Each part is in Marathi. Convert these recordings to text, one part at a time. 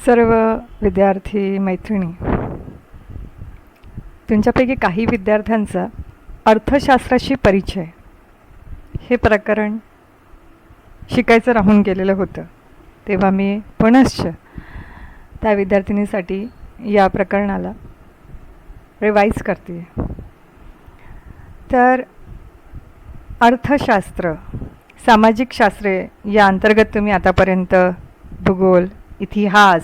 सर्व विद्यार्थी मैत्रिणी, तुमच्यापैकी काही विद्यार्थ्यांचा अर्थशास्त्राशी परिचय हे प्रकरण शिकायचं राहून गेलेलं होतं. तेव्हा मी पुनश्च त्या विद्यार्थिनीसाठी या प्रकरणाला रिवाईज करते. तर अर्थशास्त्र, सामाजिक शास्त्रे या अंतर्गत तुम्ही आतापर्यंत भूगोल, इतिहास,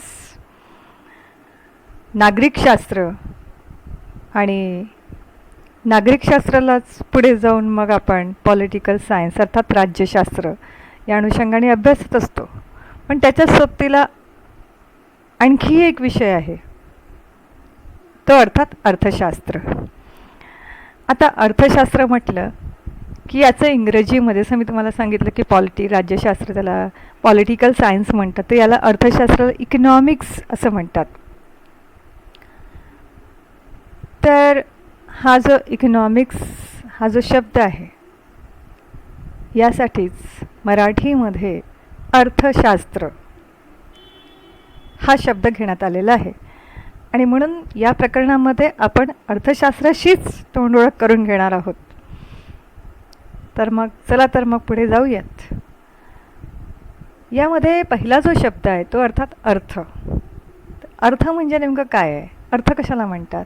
नागरिकशास्त्र आणि नागरिकशास्त्रालाच पुढे जाऊन मग आपण पॉलिटिकल सायन्स अर्थात राज्यशास्त्र या अनुषंगाने अभ्यासत असतो. पण त्याच्या सोबतीला आणखी एक विषय आहे, तो अर्थात अर्थशास्त्र. आता अर्थशास्त्र म्हटलं की याचं इंग्रजीमध्ये, असं मी तुम्हाला सांगितलं की राज्यशास्त्र त्याला पॉलिटिकल सायन्स म्हणतात, तर याला अर्थशास्त्र इकॉनॉमिक्स असं म्हणतात. तर हा जो इकॉनॉमिक्स हा जो शब्द आहे, यासाठीच मराठीमध्ये अर्थशास्त्र हा शब्द घेण्यात आलेला आहे. आणि म्हणून या प्रकरणामध्ये आपण अर्थशास्त्राशीच तोंडओळख करून घेणार आहोत. तर मग चला तर मग पुढे जाऊयात. यामध्ये पहिला जो शब्द आहे तो अर्थात अर्थ. अर्थ म्हणजे नेमकं काय आहे, अर्थ कशाला म्हणतात?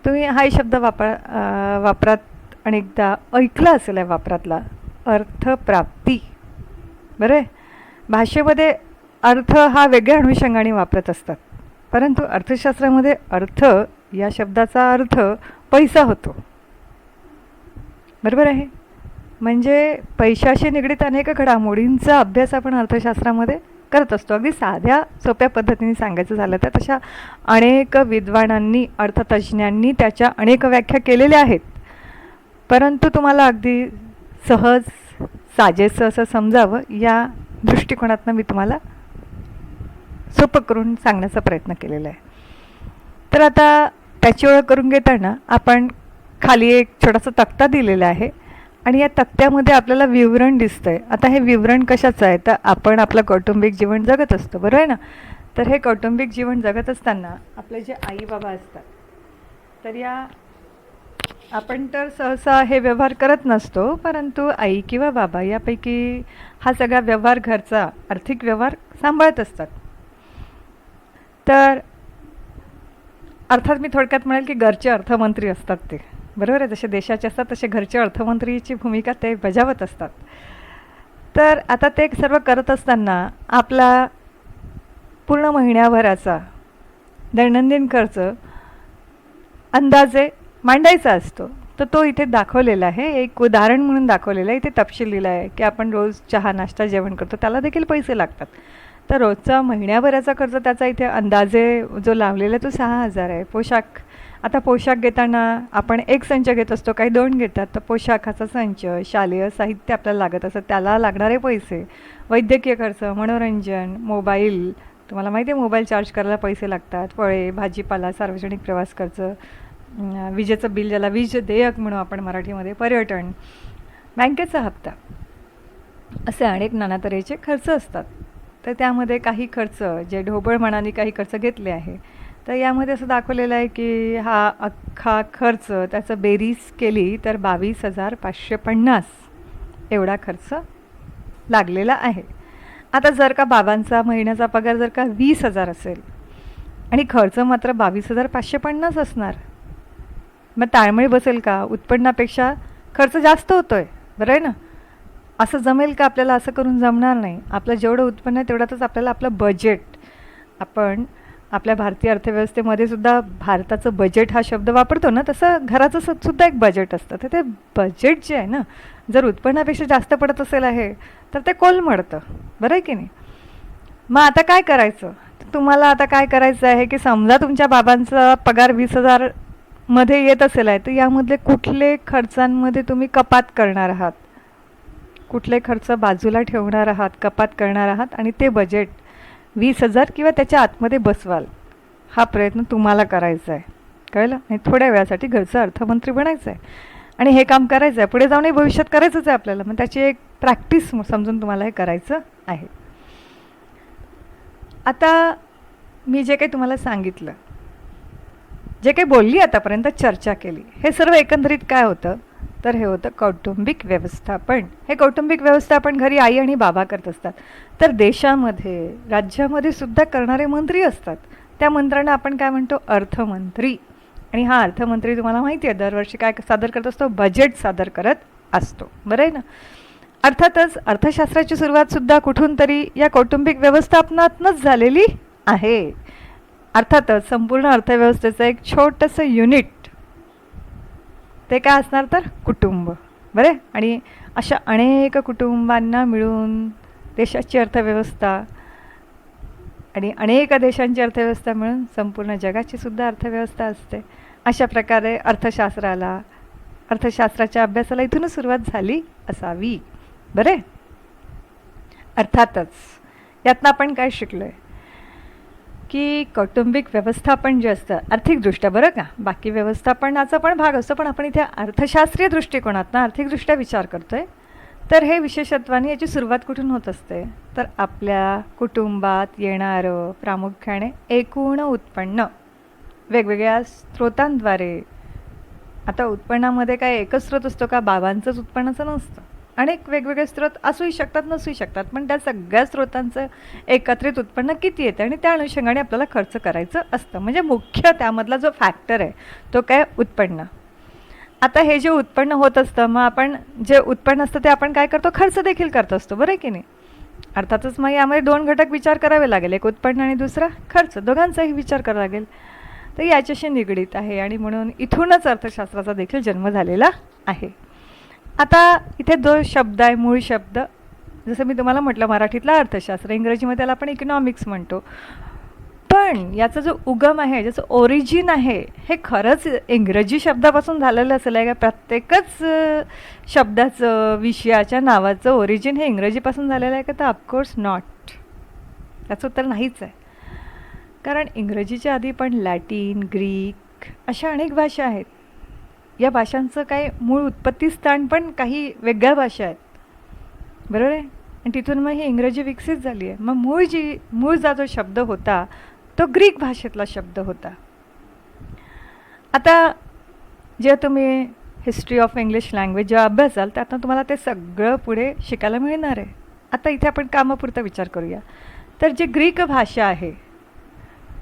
तुम्ही हा शब्द वापरात अनेकदा ऐकला असेल आहे वापरातला, अर्थप्राप्ती. बरं आहे, भाषेमध्ये अर्थ हा वेगळ्या अनुषंगाने वापरत असतात, परंतु अर्थशास्त्रामध्ये अर्थ या शब्दाचा अर्थ पैसा होतो. बरोबर आहे, म्हणजे पैशाशी निगडीत अनेक घडामोडींचा अभ्यास आपण अर्थशास्त्रामध्ये करत असतो. अगदी साध्या सोप्या पद्धतीने सांगायचं झालं तर तशा अनेक विद्वानांनी, अर्थतज्ज्ञांनी त्याच्या अनेक व्याख्या केलेल्या आहेत. परंतु तुम्हाला अगदी सहज साजेसं असं समजावं या दृष्टिकोनातनं मी तुम्हाला सोपं करून सांगण्याचा प्रयत्न केलेला आहे. तर आता त्याची ओळख करून घेताना आपण खाली एक छोटासा तक्ता दिलेला आहे आणि या तक्त्यामध्ये आपल्याला विवरण दिसतं आहे. आता हे विवरण कशाचं आहे, तर आपण आपलं कौटुंबिक जीवन जगत असतो, बरोबर आहे ना. तर हे कौटुंबिक जीवन जगत असताना आपले जे आई बाबा असतात, तर या आपण तर सहसा हे व्यवहार करत नसतो, परंतु आई किंवा बाबा यापैकी हा सगळा व्यवहार, घरचा आर्थिक व्यवहार सांभाळत असतात. तर अर्थात मी थोडक्यात म्हणेल की घरचे अर्थमंत्री असतात ते, बरोबर आहे. जसे देशाचे असतात तसे घरचे अर्थमंत्रीची भूमिका ते बजावत असतात. तर आता ते सर्व करत असताना आपला पूर्ण महिन्याभराचा दैनंदिन खर्च अंदाजे मांडायचा असतो. तर तो इथे दाखवलेला आहे, एक उदाहरण म्हणून दाखवलेलं आहे. इथे तपशील लिहिला आहे की आपण रोज चहा नाश्ता जेवण करतो, त्याला देखील पैसे लागतात. तर रोजचा महिन्याभराचा खर्च त्याचा इथे अंदाजे जो लावलेला आहे तो 6,000 आहे. पोशाख, आता पोशाख घेताना आपण एक संच घेत असतो, काही 2 घेतात. तर पोशाखाचा संच, शालेय साहित्य आपल्याला लागत असतं, त्याला लागणारे पैसे, वैद्यकीय खर्च, मनोरंजन, मोबाईल, तुम्हाला माहिती आहे मोबाईल चार्ज करायला पैसे लागतात, फळे, भाजीपाला, सार्वजनिक प्रवास खर्च, विजेचं बिल ज्याला वीज देयक म्हणू आपण मराठीमध्ये, पर्यटन, बँकेचा हप्ता, असे अनेक नाना तऱ्हेचे खर्च असतात. तर त्यामध्ये काही खर्च जे ढोबळ मनाने काही खर्च घेतले आहे, तर यामध्ये असं दाखवलेलं आहे की हा अख्खा खर्च त्याचं बेरीज केली तर 22,550 एवढा खर्च लागलेला आहे. आता जर का बाबांचा महिन्याचा पगार जर का 20,000 असेल आणि खर्च मात्र 22,550 असणार, मग ताळमेळ बसेल का? उत्पन्नापेक्षा खर्च जास्त होतो आहे, बरं आहे ना. असं जमेल का आपल्याला? असं करून जमणार नाही. आपलं जेवढं उत्पन्न आहे तेवढ्यातच आपल्याला आपलं बजेट, आपण आपल्या भारतीय अर्थव्यवस्थेमध्ये सुद्धा भारताचं बजेट हा शब्द वापरतो ना, तसं घराचं सुद्धा एक बजेट असतं. तर ते बजेट जे आहे ना, जर उत्पन्नापेक्षा जास्त पडत असेल आहे तर ते कोलमडतं, बरं आहे की नाही. मग आता काय करायचं? तुम्हाला आता काय करायचं आहे की समजा तुमच्या बाबांचा पगार 20,000 मध्ये येत असेल आहे, तर यामधले कुठले खर्चांमध्ये तुम्ही कपात करणार आहात, कुठले खर्च बाजूला ठेवणार आहात, कपात करणार आहात आणि ते बजेट 20,000 किंवा त्याच्या आतमध्ये बसवाल, हा प्रयत्न तुम्हाला करायचा आहे, कळलं. आणि थोड्या वेळासाठी घरचा अर्थमंत्री बनायचं आहे आणि हे काम करायचं आहे, पुढे जाऊनही भविष्यात करायचंच आहे आपल्याला. मग त्याची एक प्रॅक्टिस समजून तुम्हाला हे करायचं आहे. आता मी जे काही तुम्हाला सांगितलं, जे काही बोलली आतापर्यंत चर्चा केली, हे सर्व एकंदरीत काय होतं तर हे होतं कौटुंबिक व्यवस्थापन. हे कौटुंबिक व्यवस्थापन घरी आई आणि बाबा करत असतात, तर देशामध्ये राज्यामध्ये सुद्धा करणारे मंत्री असतात. त्या मंत्र्यांना आपण काय म्हणतो, अर्थमंत्री. आणि हा अर्थमंत्री तुम्हाला माहिती आहे दरवर्षी काय सादर करत असतो, बजेट सादर करत असतो, बरं आहे ना. अर्थातच अर्थशास्त्राची सुरुवातसुद्धा कुठून तरी या कौटुंबिक व्यवस्थापनातूनच झालेली आहे. अर्थातच संपूर्ण अर्थव्यवस्थेचं एक छोटंसं युनिट ते काय असणार तर कुटुंब, बरे. आणि अशा अनेक कुटुंबांना मिळून देशाची अर्थव्यवस्था आणि अनेक देशांची अर्थव्यवस्था मिळून संपूर्ण जगाची सुद्धा अर्थव्यवस्था असते. अशा प्रकारे अर्थशास्त्राच्या अभ्यासाला इथूनच सुरुवात झाली असावी, बरे. अर्थातच यातनं आपण काय शिकलो आहे की कौटुंबिक व्यवस्थापन जे असतं आर्थिकदृष्ट्या, बरं का, बाकी व्यवस्थापनाचा पण भाग असतो, पण आपण इथे अर्थशास्त्रीय दृष्टिकोनातनं आर्थिकदृष्ट्या विचार करतो आहे. तर हे विशेषत्वाने याची सुरुवात कुठून होत असते तर आपल्या कुटुंबात येणारं प्रामुख्याने एकूण उत्पन्न वेगवेगळ्या स्रोतांद्वारे. आता उत्पन्नामध्ये काय एकच स्रोत असतो का, बाबांचंच उत्पन्नाचं नसतं, अनेक वेगवेगळे स्रोत असूही शकतात नसूही शकतात, पण त्या सगळ्या स्रोतांचं एकत्रित उत्पन्न किती येतं आणि त्या अनुषंगाने आपल्याला खर्च करायचं असतं. म्हणजे मुख्य त्यामधला जो फॅक्टर आहे तो काय, उत्पन्न. आता हे जे उत्पन्न होत असतं, मग आपण जे उत्पन्न असतं ते आपण काय करतो, खर्च देखील करत असतो, बरं आहे की नाही. अर्थातच मग यामध्ये दोन घटक विचार करावे लागेल, एक उत्पन्न आणि दुसरा खर्च, दोघांचाही विचार करावा लागेल. तर याच्याशी निगडीत आहे आणि म्हणून इथूनच अर्थशास्त्राचा देखील जन्म झालेला आहे. आता इथे जो शब्द आहे, मूळ शब्द, जसं मी तुम्हाला म्हटलं मराठीतला अर्थशास्त्र, इंग्रजीमध्ये त्याला आपण इकॉनॉमिक्स म्हणतो, पण याचा जो उगम आहे, ज्याचं ओरिजिन आहे, हे खरंच इंग्रजी शब्दापासून झालेलं असेल आहे का. प्रत्येकच शब्दाचं, विषयाच्या नावाचं ओरिजिन हे इंग्रजीपासून झालेलं आहे का, तर ऑफकोर्स नॉट. त्याचं उत्तर नाहीच आहे. कारण इंग्रजीच्या आधी पण लॅटिन, ग्रीक अशा अनेक भाषा आहेत. या भाषांचं काही मूळ उत्पत्तीस्थान पण काही वेगळ्या भाषा आहेत, बरोबर आहे. आणि तिथून मग ही इंग्रजी विकसित झाली आहे. मग मूळचा जो शब्द होता तो ग्रीक भाषेतला शब्द होता. आता जेव्हा तुम्ही हिस्ट्री ऑफ इंग्लिश लँग्वेज जेव्हा अभ्यासाल त्यातनं तुम्हाला ते सगळं पुढे शिकायला मिळणार आहे. आता इथे आपण कामापुरता विचार करूया. तर जी ग्रीक भाषा आहे,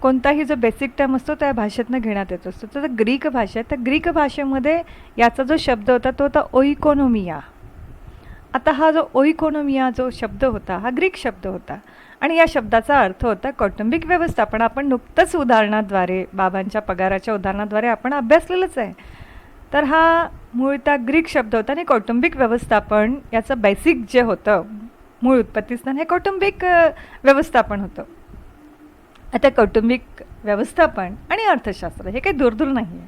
कोणताही जो बेसिक टर्म असतो त्या भाषेतनं घेण्यात येत असतो, तर ग्रीक भाषा आहे. तर ग्रीक भाषेमध्ये याचा जो शब्द होता तो होता ओइकोनोमिया. आता हा जो ओइकोनोमिया जो शब्द होता हा ग्रीक शब्द होता आणि या शब्दाचा अर्थ होता कौटुंबिक व्यवस्थापन. आपण नुकतंच उदाहरणाद्वारे, बाबांच्या पगाराच्या उदाहरणाद्वारे आपण अभ्यासलेलंच आहे. तर हा मूळतः ग्रीक शब्द होता आणि कौटुंबिक व्यवस्थापन याचं बेसिक जे होतं मूळ उत्पत्तीस्थान हे कौटुंबिक व्यवस्थापन होतं. आता कौटुंबिक व्यवस्थापन आणि अर्थशास्त्र हे काही दूर नाही आहे.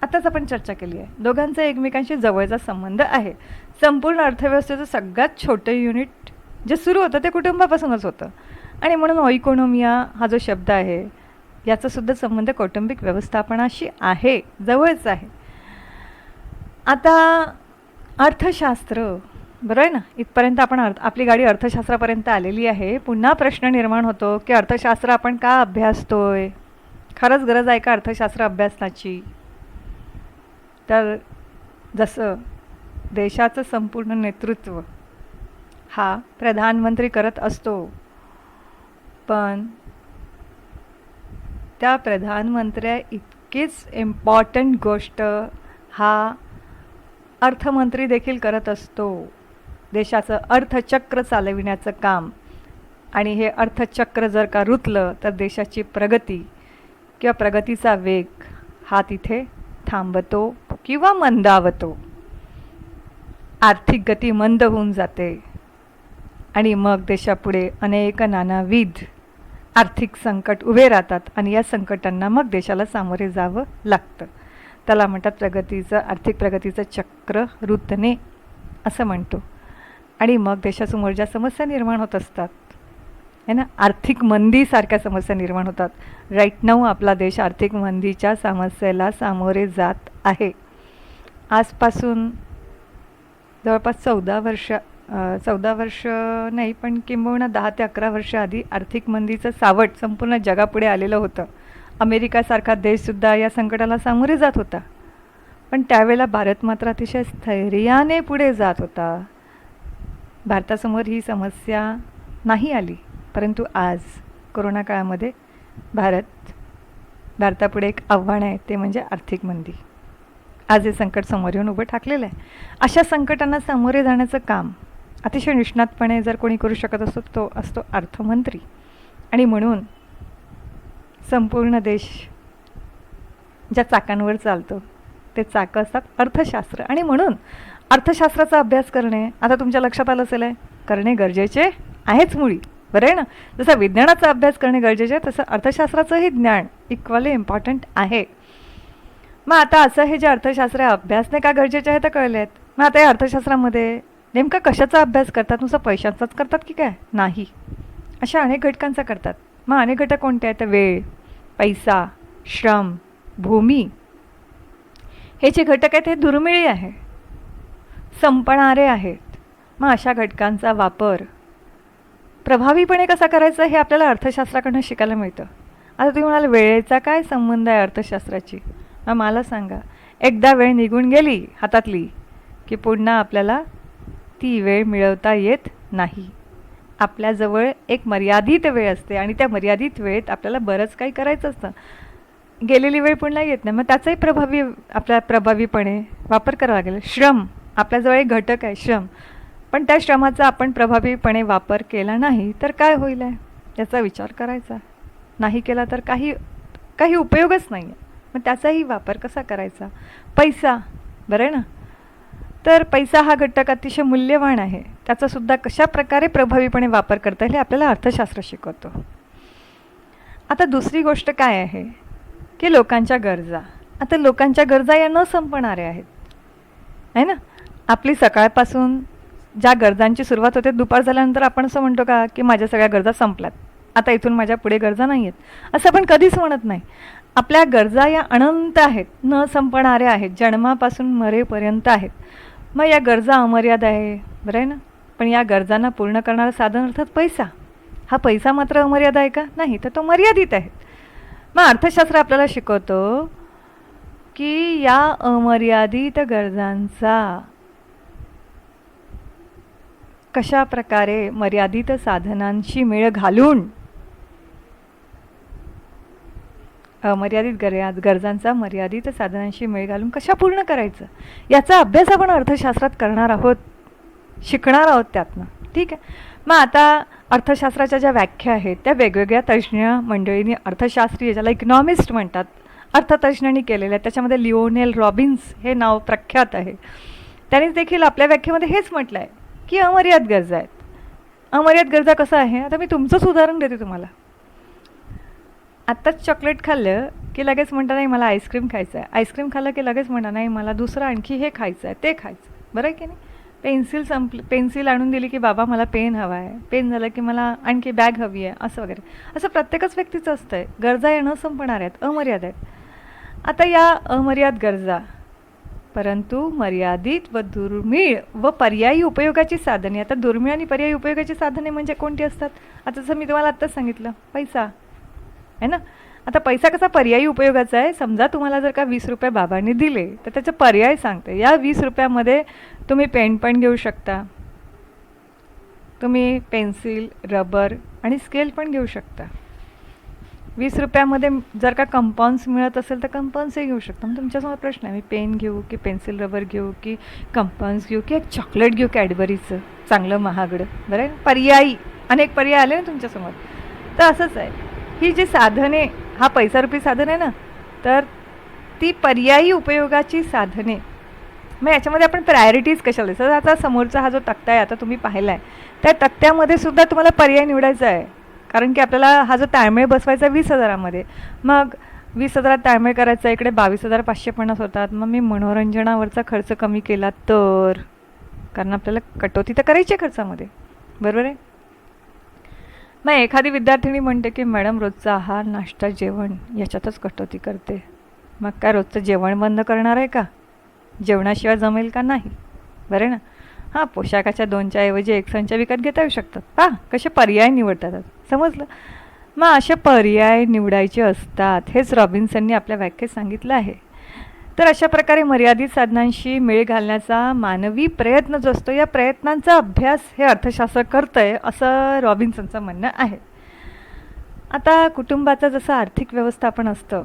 आताच आपण चर्चा केली आहे, दोघांचा एकमेकांशी जवळचा संबंध आहे. संपूर्ण अर्थव्यवस्थेचं सगळ्यात छोटं युनिट जे सुरू होतं ते कुटुंबापासूनच होतं आणि म्हणून ओइकोनोमिया हा जो शब्द आहे याचासुद्धा संबंध कौटुंबिक व्यवस्थापनाशी आहे, जवळच आहे. आता अर्थशास्त्र, बरं आहे ना, इथपर्यंत आपण आपली गाडी अर्थशास्त्रापर्यंत आलेली आहे. पुन्हा प्रश्न निर्माण होतो की अर्थशास्त्र आपण का अभ्यासतोय, खरंच गरज आहे का अर्थशास्त्र अभ्यासनाची. तर जसं देशाचं संपूर्ण नेतृत्व हा प्रधानमंत्री करत असतो, पण त्या प्रधानमंत्र्या इतकीच इम्पॉर्टंट गोष्ट हा अर्थमंत्री देखील करत असतो, देशाचं अर्थचक्र चालविण्याचं काम. आणि हे अर्थचक्र जर का रुतलं तर देशाची प्रगती किंवा प्रगतीचा वेग हा तिथे थांबतो किंवा मंदावतो. आर्थिक गती मंद होऊन जाते आणि मग देशापुढे अनेक नानाविध आर्थिक संकट उभे राहतात आणि या संकटांना मग देशाला सामोरे जावं लागतं. त्याला म्हणतात आर्थिक प्रगतीचं चक्र रुतणे असं म्हणतो. आणि मग देशासमोर ज्या समस्या निर्माण होत असतात है ना, आर्थिक मंदीसारख्या समस्या निर्माण होतात. राईट नाऊ आपला देश आर्थिक मंदीच्या समस्येला सामोरे जात आहे. आजपासून जवळपास 14 वर्ष 14 वर्ष नाही, पण किंबहुना 10 ते 11 वर्ष आधी आर्थिक मंदीचं सावट संपूर्ण जगापुढे आलेलं होतं. अमेरिकासारखा देशसुद्धा या संकटाला सामोरे जात होता. पण त्यावेळेला भारत मात्र अतिशय स्थैर्याने पुढे जात होता. भारतासमोर ही समस्या नाही आली. परंतु आज कोरोना काळामध्ये भारतापुढे एक आव्हान आहे, ते म्हणजे आर्थिक मंदी. आज हे संकट समोर येऊन उभं ठाकलेलं आहे. अशा संकटांना सामोरे जाण्याचं काम अतिशय निष्णातपणे जर कोणी करू शकत असतो तो असतो अर्थमंत्री. आणि म्हणून संपूर्ण देश ज्या चाकांवर चालतो ते चाकं असतात अर्थशास्त्र. आणि म्हणून अर्थशास्त्राचा अभ्यास करणे आता तुमच्या लक्षात आलं असेल करणे गरजेचे आहेच मुळी, बरं आहे ना. जसं विज्ञानाचा अभ्यास करणे गरजेचे आहे तसं अर्थशास्त्राचंही ज्ञान इक्वली इम्पॉर्टंट आहे. मग आता असं हे जे अर्थशास्त्र अभ्यासने का गरजेचे आहे तर कळले आहेत. मग आता या अर्थशास्त्रामध्ये नेमका कशाचा अभ्यास करतात? नुसतं पैशांचाच करतात की काय? नाही, अशा अनेक घटकांचा करतात. मग अनेक घटक कोणते आहेत? वेळ, पैसा, श्रम, भूमी. हे जे घटक आहेत हे दुर्मिळी आहे, संपणारे आहेत. मग अशा घटकांचा वापर प्रभावीपणे कसा करायचा हे आपल्याला अर्थशास्त्राकडून शिकायला मिळतं. आता तुम्ही म्हणाल वेळेचा काय संबंध आहे अर्थशास्त्राची? मग मला सांगा, एकदा वेळ निघून गेली हातातली की पुन्हा आपल्याला ती वेळ मिळवता येत नाही. आपल्याजवळ एक मर्यादित वेळ असते आणि त्या मर्यादित वेळेत आपल्याला बरंच काही करायचं असतं. गेलेली वेळ पुन्हा येत नाही. मग त्याचाही प्रभावीपणे वापर करावा लागेल. श्रम आपल्याजवळ एक घटक आहे श्रम, पण त्या श्रमाचा आपण प्रभावीपणे वापर केला नाही तर काय होईल आहे याचा विचार करायचा. नाही केला तर काही उपयोगच नाही आहे. मग त्याचाही वापर कसा करायचा? पैसा, बरं आहे ना. तर पैसा हा घटक अतिशय मूल्यवान आहे. त्याचासुद्धा कशा प्रकारे प्रभावीपणे वापर करता येईल हे आपल्याला अर्थशास्त्र शिकवतो. आता दुसरी गोष्ट काय आहे की लोकांच्या गरजा. आता लोकांच्या गरजा या न संपणाऱ्या आहेत, आहे ना. आपली सकाळपासून ज्या गरजांची सुरुवात होते दुपार झाल्यानंतर आपण असं म्हणतो का की माझ्या सगळ्या गरजा संपल्यात, आता इथून माझ्या पुढे गरजा नाही आहेत, असं आपण कधीच म्हणत नाही. आपल्या गरजा या अनंत आहेत, न संपणाऱ्या आहेत, जन्मापासून मरेपर्यंत आहेत. मग या गरजा अमर्याद आहे, बरं आहे ना. पण या गरजांना पूर्ण करणारं साधन अर्थात पैसा. हा पैसा मात्र अमर्याद आहे का? नाही, तर तो मर्यादित आहे. मग अर्थशास्त्र आपल्याला शिकवतो की या अमर्यादित गरजांचा कशा प्रकारे मर्यादित साधनांशी मेळ घालून गरजांचा मर्यादित साधनांशी मेळ घालून कशा पूर्ण करायचं याचा अभ्यास आपण अर्थशास्त्रात करणार आहोत, शिकणार आहोत त्यातनं. ठीक आहे. मग आता अर्थशास्त्राच्या ज्या व्याख्या आहेत त्या वेगवेगळ्या तज्ज्ञ मंडळींनी, अर्थशास्त्रीय ज्याला इकॉनॉमिस्ट म्हणतात, अर्थतज्ज्ञांनी केलेल्या आहेत. त्याच्यामध्ये लिओनेल रॉबिन्स हे नाव प्रख्यात आहे. त्यांनी देखील आपल्या व्याख्येमध्ये हेच म्हटलं आहे की अमर्याद गरजा आहेत. अमर्याद गरजा कसं आहे? आता मी तुमचंच उदाहरण देते तुम्हाला. आत्ताच चॉकलेट खाल्लं की लगेच म्हणता नाही मला आईस्क्रीम खायचं आहे, आईस्क्रीम खाल्लं की लगेच म्हणता नाही मला दुसरं आणखी हे खायचं आहे, ते खायचं, बरं आहे की नाही. पेन्सिल आणून दिली की बाबा मला पेन हवा आहे, पेन झालं की मला आणखी बॅग हवी आहे, असं वगैरे. असं प्रत्येकच व्यक्तीचं असतं आहे. गरजा या न संपणार आहेत, अमर्याद आहेत. आता या अमर्याद गरजा परंतु मर्यादित व दुर्मिळ व पर्यायी उपयोगाची साधने. आता दुर्मिळ आणि पर्यायी उपयोगाची साधने म्हणजे कोणती असतात? आता जसं मी तुम्हाला आत्ताच सांगितलं, पैसा आहे ना. आता पैसा कसा पर्यायी उपयोगाचा आहे? समजा तुम्हाला जर का 20 रुपये बाबांनी दिले तर त्याचा पर्याय सांगते. या 20 रुपयामध्ये तुम्ही पेन पण घेऊ शकता, तुम्ही पेन्सिल, रबर आणि स्केल पण घेऊ शकता. 20 रुपयामध्ये जर का कंपाऊंड्स मिळत असेल तर कंपाऊंड्सही घेऊ शकता. मग तुमच्यासमोर प्रश्न आहे, मी पेन घेऊ की पेन्सिल रबर घेऊ की कंपाऊंड्स घेऊ की एक चॉकलेट घेऊ कॅडबरीचं चांगलं महागडं, बरं आहे. पर्यायी अनेक पर्याय आले ना तुमच्यासमोर. तर असंच आहे, ही जी साधने, हा पैसारूपी साधन आहे ना, तर ती पर्यायी उपयोगाची साधने. मग याच्यामध्ये आपण प्रायोरिटीज कशाला द्यायचं? आता समोरचा हा जो तक्ता आहे आता तुम्ही पाहिला आहे, त्या तक्त्यामध्ये सुद्धा तुम्हाला पर्याय निवडायचा आहे. कारण की आपल्याला हा जो ताळमेळ बसवायचा 20,000मध्ये, मग 20,000 ताळमेळ करायचा, इकडे 22,550 होतात. मग मी मनोरंजनावरचा खर्च कमी केला तर, कारण आपल्याला कटौती तर करायची आहे खर्चामध्ये, बरोबर आहे. मग एखादी विद्यार्थिनी म्हणते की मॅडम रोजचा आहार, नाश्ता, जेवण याच्यातच कटौती करते. मग काय रोजचं जेवण बंद करणार आहे का? जेवणाशिवाय जमेल का? नाही, बरं ना. हां, पोशाखाच्या 2च्या ऐवजी 1 संच विकत घेता येऊ शकतात. हां, कसे पर्याय निवडतात आता. समजलं? मग असे पर्याय निवडायचे असतात, हेच रॉबिन्सननी आपल्या व्याख्येत सांगितलं आहे. तर अशा प्रकारे मर्यादित साधनांशी मेळ घालण्याचा मानवी प्रयत्न जो असतो, या प्रयत्नांचा अभ्यास हे अर्थशास्त्र करतंय, असं रॉबिन्सनचं म्हणणं आहे. आता कुटुंबाचं जसं आर्थिक व्यवस्थापन असतं,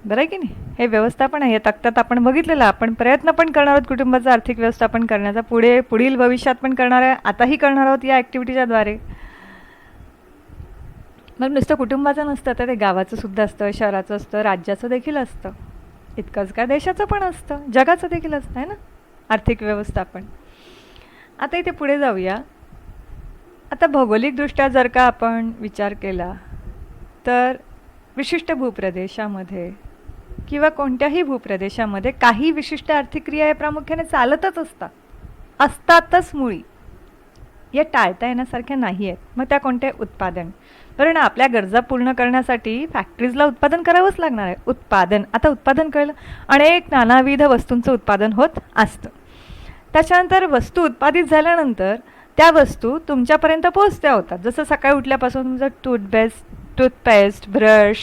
बरं आहे की नाही, हे व्यवस्थापन आहे. या तक्त्यात आपण बघितलेलं, आपण प्रयत्न पण करणार आहोत कुटुंबाचं आर्थिक व्यवस्थापन करण्याचा, पुढील भविष्यात पण करणार आहे, आताही करणार आहोत या ॲक्टिव्हिटीच्या द्वारे. मग नुसतं कुटुंबाचं नसतं, तर ते गावाचं सुद्धा असतं, शहराचं असतं, राज्याचं देखील असतं. इतकंच काय, देशाचं पण असतं, जगाचं देखील असतं आहे ना आर्थिक व्यवस्थापन. आता इथे पुढे जाऊया. आता भौगोलिकदृष्ट्या जर का आपण विचार केला, तर विशिष्ट भूप्रदेशामध्ये किंवा कोणत्याही भूप्रदेशामध्ये काही विशिष्ट आर्थिक क्रिया या प्रामुख्याने चालतच असतातच मुळी. या टाळता येण्यासारख्या नाही आहेत. मग त्या कोणत्या? उत्पादन. बरं ना, आपल्या गरजा पूर्ण करण्यासाठी फॅक्टरीजला उत्पादन करावंच लागणार आहे. उत्पादन, आता उत्पादन कळलं, अनेक नानाविध वस्तूंचं उत्पादन होत असतं. त्याच्यानंतर वस्तू उत्पादित झाल्यानंतर त्या वस्तू तुमच्यापर्यंत पोहोचत्या होतात. जसं सकाळी उठल्यापासून तुमचं टूथपेस्ट, ब्रश,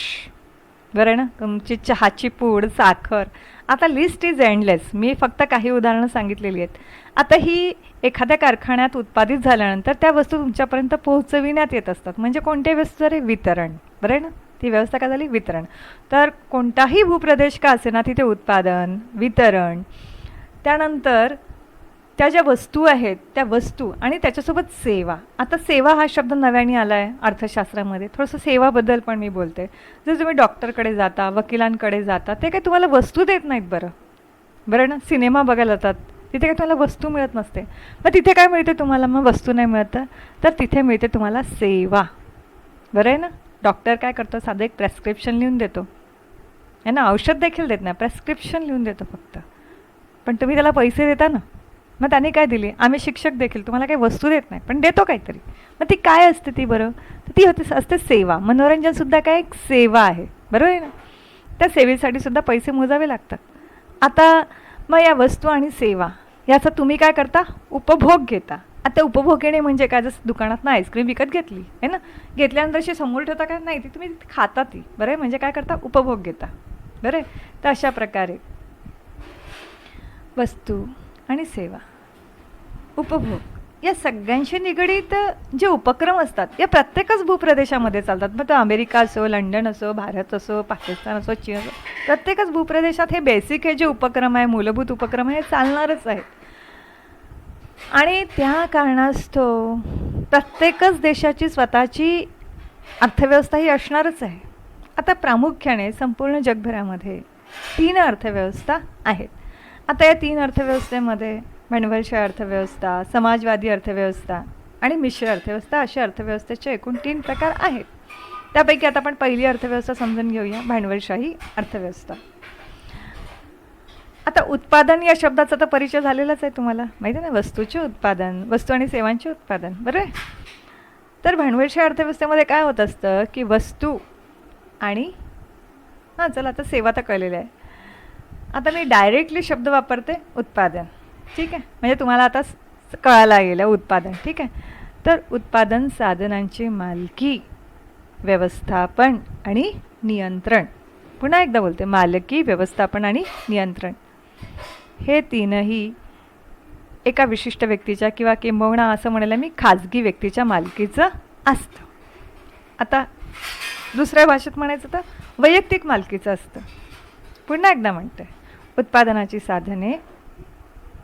बरं ना, तुमची चहाची पूड, साखर, आता लिस्ट इज एंडलेस. मी फक्त काही उदाहरणं सांगितलेली आहेत. आता ही एखाद्या कारखान्यात उत्पादित झाल्यानंतर त्या वस्तू तुमच्यापर्यंत पोहोचविण्यात येत असतात. म्हणजे कोणत्याही वस्तू जरी वितरण, बरं आहे ना, ती व्यवस्था काय झाली? वितरण. तर कोणताही भूप्रदेश का असे ना, तिथे उत्पादन, वितरण, त्यानंतर त्या ज्या वस्तू आहेत त्या वस्तू आणि त्याच्यासोबत सेवा. आता सेवा हा शब्द नव्याने आला आहे अर्थशास्त्रामध्ये. थोडंसं सेवाबद्दल पण मी बोलते. जर तुम्ही डॉक्टरकडे जाता, वकिलांकडे जाता, ते काही तुम्हाला वस्तू देत नाहीत. बरं ना, सिनेमा बघायला जातात, तिथे काही तुम्हाला वस्तू मिळत नसते. मग तिथे काय मिळते तुम्हाला? मग वस्तू नाही मिळत, तर तिथे मिळते तुम्हाला सेवा. बरं आहे ना. डॉक्टर काय करतो? साधं एक प्रेस्क्रिप्शन लिहून देतो आहे ना, औषध देखील देत नाही, प्रेस्क्रिप्शन लिहून देतो फक्त. पण तुम्ही त्याला पैसे देता ना. मग त्याने काय दिली? आम्ही शिक्षक देखील तुम्हाला काही वस्तू देत नाही, पण देतो काहीतरी. मग ती काय असते ती? बरं, तर ती असते सेवा. मनोरंजनसुद्धा काय एक सेवा आहे, बरोबर आहे ना. त्या सेवेसाठी सुद्धा पैसे मोजावे लागतात. आता मग या वस्तू आणि सेवा याचा तुम्ही काय करता? उपभोग घेता. आता उपभोग घेणे म्हणजे काय? जसं दुकानात ना आईस्क्रीम विकत घेतली आहे ना, घेतल्यानंतर अशी समोर ठेवता काय? नाही, ती तुम्ही खाता ती. बरं आहे, म्हणजे काय करता? उपभोग घेता. बरं आहे. तर अशा प्रकारे वस्तू आणि सेवा, उपभोग या सगळ्यांशी निगडीत जे उपक्रम असतात, या प्रत्येकच भूप्रदेशामध्ये चालतात. मग तो अमेरिका असो, लंडन असो, भारत असो, पाकिस्तान असो, चीन असो, प्रत्येकच भूप्रदेशात हे बेसिक हे जे उपक्रम आहे, मूलभूत उपक्रम आहे, हे चालणारच आहेत. आणि त्या कारणास्तव प्रत्येकच देशाची स्वतःची अर्थव्यवस्था ही असणारच आहे. आता प्रामुख्याने संपूर्ण जगभरामध्ये 3 अर्थव्यवस्था आहेत. आता या 3 अर्थव्यवस्थेमध्ये भांडवलशाही अर्थव्यवस्था, समाजवादी अर्थव्यवस्था आणि मिश्र अर्थव्यवस्था असे अर्थव्यवस्थेचे एकूण 3 प्रकार आहेत. त्यापैकी आता आपण पहिली अर्थव्यवस्था समजून घेऊया, भांडवलशाही अर्थव्यवस्था. आता उत्पादन या शब्दाचा तर परिचय झालेलाच आहे तुम्हाला, माहिती आहे ना, वस्तूचे उत्पादन, वस्तू आणि सेवांचे उत्पादन, बरं आहे. तर भांडवलशाही अर्थव्यवस्थेमध्ये काय होत असतं की वस्तू आणि चला आता सेवा तर कळलेलं आहे. आता मी डायरेक्टली शब्द वापरते उत्पादन, ठीक आहे, म्हणजे तुम्हाला आता कळायला गेलं उत्पादन, ठीक आहे. तर उत्पादन साधनांची मालकी, व्यवस्थापन आणि नियंत्रण. पुन्हा एकदा बोलते, मालकी, व्यवस्थापन आणि नियंत्रण हे 3ही एका विशिष्ट व्यक्तीच्या किंवा किंबहुना असं म्हणायला मी खाजगी व्यक्तीच्या मालकीचं असतं. आता दुसऱ्या भाषेत म्हणायचं तर वैयक्तिक मालकीचं असतं. पुन्हा एकदा म्हणते, उत्पादनाची साधने,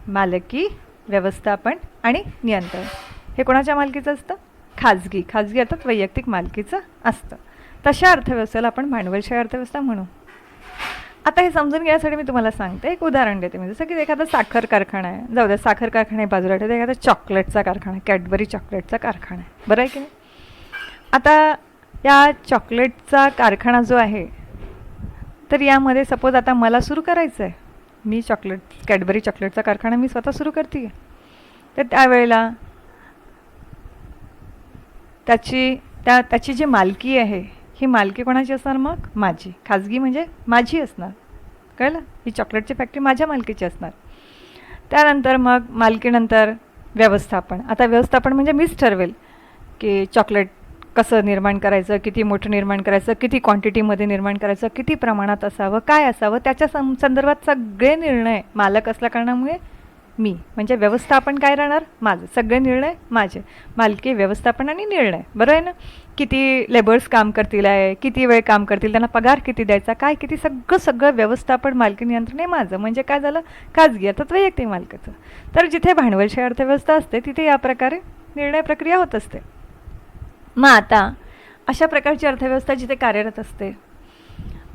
मालकी, व्यवस्थापन आणि नियंत्रण हे कोणाच्या मालकीचं असतं? खाजगी अर्थात वैयक्तिक मालकीचं असतं. तशा अर्थव्यवस्थेला आपण भांडवलशाही अर्थव्यवस्था म्हणू. आता हे समजून घेण्यासाठी मी तुम्हाला सांगते, एक उदाहरण देते. मी जसं की एखादा साखर कारखाना आहे, जाऊ द्या साखर कारखाना बाजूला ठेवते, एखादा चॉकलेटचा कारखाना आहे, कॅडबरी चॉकलेटचा कारखाना आहे, बरं आहे की नाही. आता या चॉकलेटचा कारखाना जो आहे, तर यामध्ये सपोज आता मला सुरू करायचं आहे, मी कॅडबरी चॉकलेटचा कारखाना मी स्वतः सुरू करते आहे. तर त्यावेळेला त्याची जी मालकी आहे, ही मालकी कोणाची असणार? मग माझी, खाजगी म्हणजे माझी असणार, कळलं. ही चॉकलेटची फॅक्टरी माझ्या मालकीची असणार. त्यानंतर मग मालकीनंतर व्यवस्थापन. आता व्यवस्थापन म्हणजे मीच ठरवेल की चॉकलेट कसं निर्माण करायचं, किती मोठं निर्माण करायचं, किती क्वांटिटीमध्ये निर्माण करायचं, किती प्रमाणात असावं, काय असावं, त्याच्या संदर्भात सगळे निर्णय मालक असल्या कारणामुळे मी, म्हणजे व्यवस्थापन काय राहणार माझं, सगळे निर्णय माझे, मालकी, व्यवस्थापन आणि निर्णय. बरं आहे ना. किती लेबर्स काम करतील आहे, किती वेळ काम करतील, त्यांना पगार किती द्यायचा, काय किती, सगळं सगळं व्यवस्थापन मालकी नियंत्रण हे माझं. म्हणजे काय झालं, खाजगी अर्थात वैयक्तिक मालकाचं. तर जिथे भांडवलशाही अर्थव्यवस्था असते तिथे या प्रकारे निर्णय प्रक्रिया होत असते. मग आता अशा प्रकारची अर्थव्यवस्था जिथे कार्यरत असते,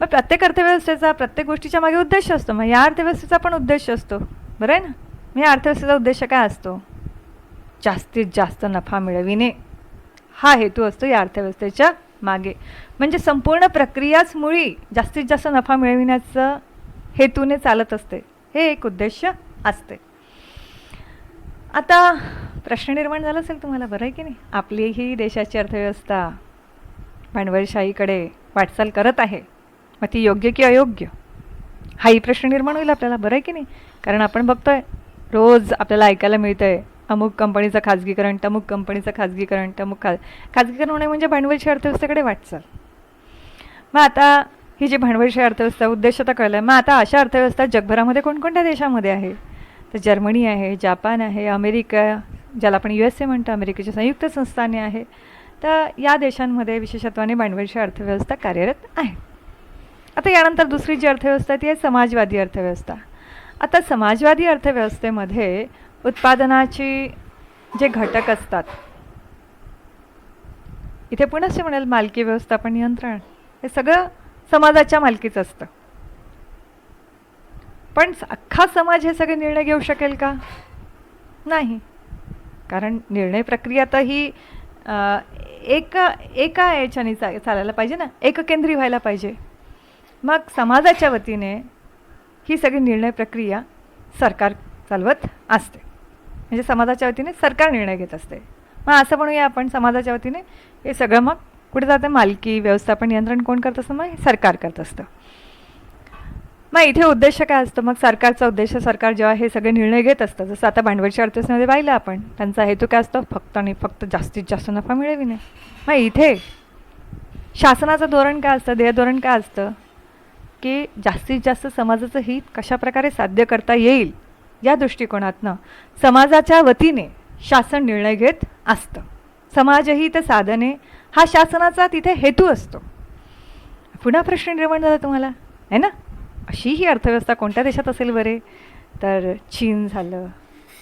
मग प्रत्येक अर्थव्यवस्थेचा प्रत्येक गोष्टीच्या मागे उद्देश असतो. मग या अर्थव्यवस्थेचा पण उद्देश असतो. बरं आहे ना. मग या अर्थव्यवस्थेचा उद्देश काय असतो, जास्तीत जास्त नफा मिळविणे हा हेतू असतो या अर्थव्यवस्थेच्या मागे. म्हणजे संपूर्ण प्रक्रियाच मुळी जास्तीत जास्त नफा मिळविण्याचं हेतूने चालत असते, हे एक उद्देश असते. आता प्रश्न निर्माण झाला असेल तुम्हाला, बरं आहे की नाही, आपली ही देशाची अर्थव्यवस्था भांडवलशाहीकडे वाटचाल करत आहे, मग ती योग्य की अयोग्य हाही प्रश्न निर्माण होईल आपल्याला. बरं आहे की नाही. कारण आपण बघतोय रोज आपल्याला ऐकायला मिळतं आहे अमुक कंपनीचं खाजगीकरण, तमुक कंपनीचं खाजगीकरण, खाजगीकरण होणे म्हणजे भांडवलशाही अर्थव्यवस्थेकडे वाटचाल. मग आता ही जी भांडवलशाही अर्थव्यवस्था उद्देश तर कळलं आहे. मग आता अशा अर्थव्यवस्था जगभरामध्ये कोणकोणत्या देशामध्ये आहे, तर जर्मनी आहे, जापान आहे, अमेरिका ज्याला आपण USA म्हणतो, अमेरिकेच्या संयुक्त संस्थाने आहे. तर या देशांमध्ये विशेषत्वाने भांडवलशाही अर्थव्यवस्था कार्यरत आहे. आता यानंतर दुसरी जी अर्थव्यवस्था ती आहे समाजवादी अर्थव्यवस्था. आता समाजवादी अर्थव्यवस्थेमध्ये उत्पादनाचे जे घटक असतात, इथे पुन्हा म्हणेल मालकी, व्यवस्थापन, नियंत्रण हे सगळं समाजाच्या मालकीचं असतं. पण अख्खा समाज हे सगळे निर्णय घेऊ शकेल का, नाही. कारण निर्णय प्रक्रिया तर ही एका याच्याने चालायला पाहिजे ना, एककेंद्री व्हायला पाहिजे. मग समाजाच्या वतीने ही सगळी निर्णय प्रक्रिया सरकार चालवत असते, म्हणजे समाजाच्या वतीने सरकार निर्णय घेत असते. मग असं म्हणूया आपण, समाजाच्या वतीने हे सगळं मग कुठे जातं, मालकी, व्यवस्थापन, नियंत्रण कोण करत असतं, मग सरकार करत असतं. मग इथे उद्देश काय असतो, मग सरकारचा उद्देश, सरकार जेव्हा हे सगळे निर्णय घेत असतं, जसं आता भांडवलशाही अर्थव्यवस्थेमध्ये पाहिलं आपण, त्यांचा हेतू काय असतो, फक्त आणि फक्त जास्तीत जास्त नफा मिळविणे. मग इथे शासनाचं धोरण काय असतं, ध्येय धोरण काय असतं, की जास्तीत जास्त समाजाचं हित कशाप्रकारे साध्य करता येईल या दृष्टिकोनातनं समाजाच्या वतीने शासन निर्णय घेत असतं. समाजहित साधने हा शासनाचा तिथे हेतू असतो. पुन्हा प्रश्न निर्माण झाला तुम्हाला, आहे ना. अशी ही अर्थव्यवस्था कोणत्या देशात असेल बरे, तर चीन झालं,